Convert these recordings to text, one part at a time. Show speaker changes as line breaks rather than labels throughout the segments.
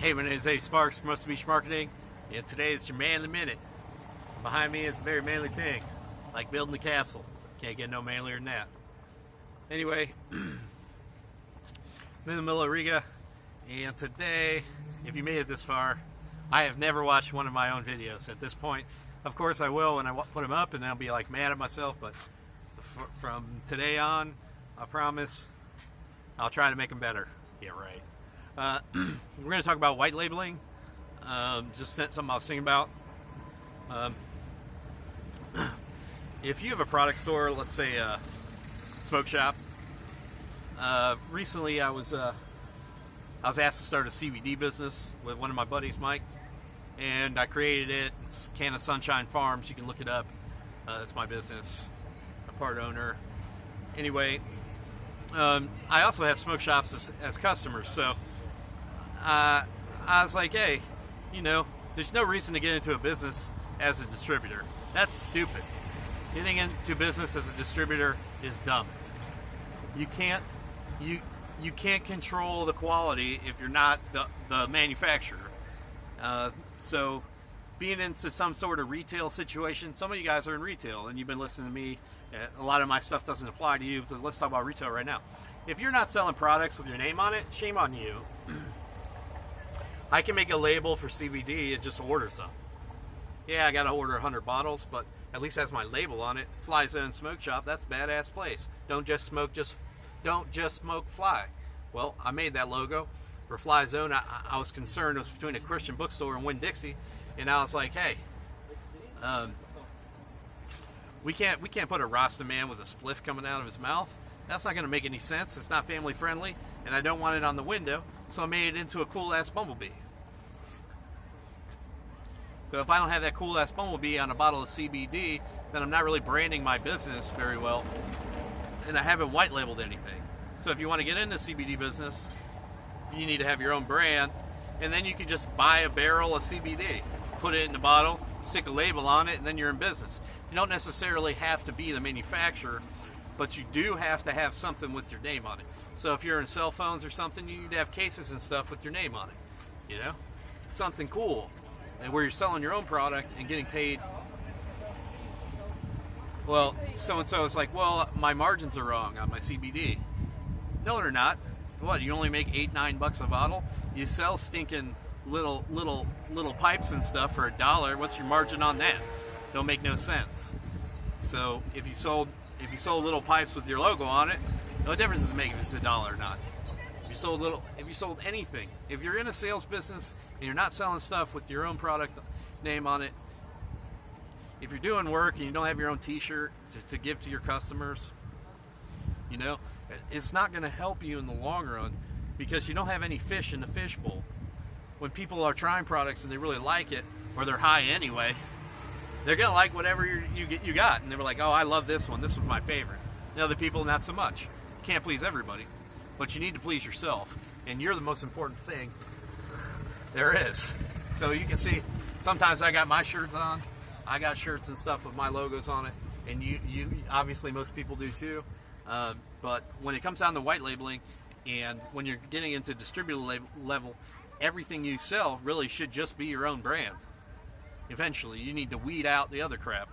Hey, my name is A. Sparks from Must Beach Marketing, and today is your manly minute. Behind me is a very manly thing, like building a castle. Can't get no manlier than that. Anyway, I'm in the middle of Riga, and today, if you made it this far, I have never watched one of my own videos at this point. Of course I will when I put them up, and I'll be like mad at myself, but from today on, I promise, I'll try to make them better. Yeah, right. We're going to talk about white labeling. Just something I was thinking about. If you have a product store, let's say a smoke shop. Recently, I was asked to start a CBD business with one of my buddies, Mike, and I created it. It's Can of Sunshine Farms. You can look it up. That's my business. I'm a part owner. Anyway, I also have smoke shops as customers, so I was like, hey, you know, there's no reason to get into a business as a distributor. That's stupid. Getting into business as a distributor is dumb. You can't control the quality if you're not the manufacturer. So being into some sort of retail situation, some of you guys are in retail and you've been listening to me. A lot of my stuff doesn't apply to you, but let's talk about retail right now. If you're not selling products with your name on it, shame on you. I can make a label for CBD and just order some. Yeah, I gotta order 100 bottles, but at least has my label on it. Fly Zone Smoke Shop, that's a badass place. Don't just smoke fly. Well, I made that logo for Fly Zone. I was concerned it was between a Christian bookstore and Winn-Dixie, and I was like, hey, we can't put a Rasta man with a spliff coming out of his mouth. That's not gonna make any sense. It's not family friendly, and I don't want it on the window. So I made it into a cool-ass bumblebee. So if I don't have that cool-ass bumblebee on a bottle of CBD, then I'm not really branding my business very well, and I haven't white-labeled anything. So if you want to get into CBD business, you need to have your own brand, and then you can just buy a barrel of CBD, put it in a bottle, stick a label on it, and then you're in business. You don't necessarily have to be the manufacturer, but you do have to have something with your name on it. So if you're in cell phones or something, you need to have cases and stuff with your name on it. You know? Something cool. And where you're selling your own product and getting paid. Well, so-and-so is like, well, my margins are wrong on my CBD. No, they're not. What, you only make $8-9 a bottle? You sell stinking little pipes and stuff for $1. What's your margin on that? Don't make no sense. So if you sold little pipes with your logo on it, no difference does it make if it's $1 or not. If you sold anything, if you're in a sales business and you're not selling stuff with your own product name on it, if you're doing work and you don't have your own t-shirt to give to your customers, you know, it's not going to help you in the long run because you don't have any fish in the fish bowl. When people are trying products and they really like it, or they're high anyway, they're going to like whatever you got. And they're like, oh, I love this one. This was my favorite. And other people, not so much. You can't please everybody. But you need to please yourself. And you're the most important thing there is. So you can see, sometimes I got my shirts on. I got shirts and stuff with my logos on it. And you obviously most people do too. But when it comes down to white labeling, and when you're getting into distributor level, everything you sell really should just be your own brand. Eventually, you need to weed out the other crap.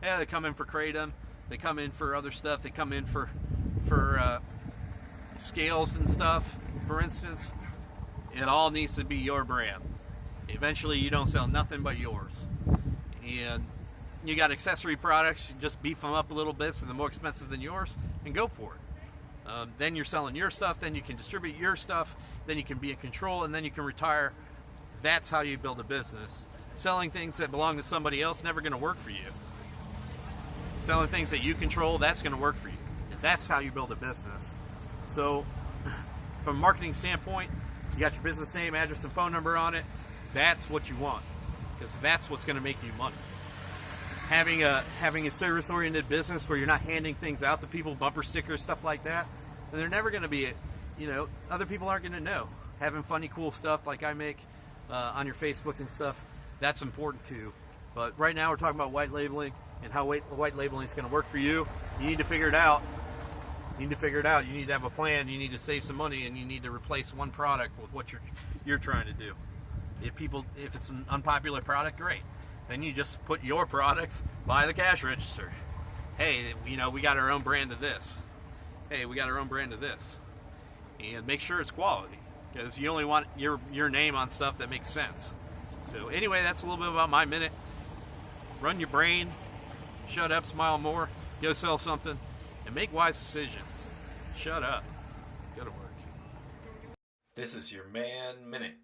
Yeah, they come in for kratom, they come in for other stuff, they come in for scales and stuff, for instance. It all needs to be your brand. Eventually, you don't sell nothing but yours. And you got accessory products, you just beef them up a little bit so they're more expensive than yours, and go for it. Then you're selling your stuff, then you can distribute your stuff, then you can be in control, and then you can retire. That's how you build a business. Selling things that belong to somebody else, never going to work for you. Selling things that you control, that's going to work for you. That's how you build a business. So, from a marketing standpoint, you got your business name, address, and phone number on it. That's what you want, because that's what's going to make you money. Having a service-oriented business where you're not handing things out to people, bumper stickers, stuff like that, then they're never going to be, you know, other people aren't going to know. Having funny, cool stuff like I make on your Facebook and stuff, that's important too. But right now we're talking about white labeling and how white labeling is going to work for you. You need to figure it out. You need to have a plan. You need to save some money, and you need to replace one product with what you're trying to do. If it's an unpopular product, great. Then you just put your products by the cash register. Hey, you know, we got our own brand of this. Hey, we got our own brand of this. And make sure it's quality, because you only want your name on stuff that makes sense. So anyway, that's a little bit about my minute. Run your brain, shut up, smile more, go sell something, and make wise decisions. Shut up. Go to work. This is your Man Minute.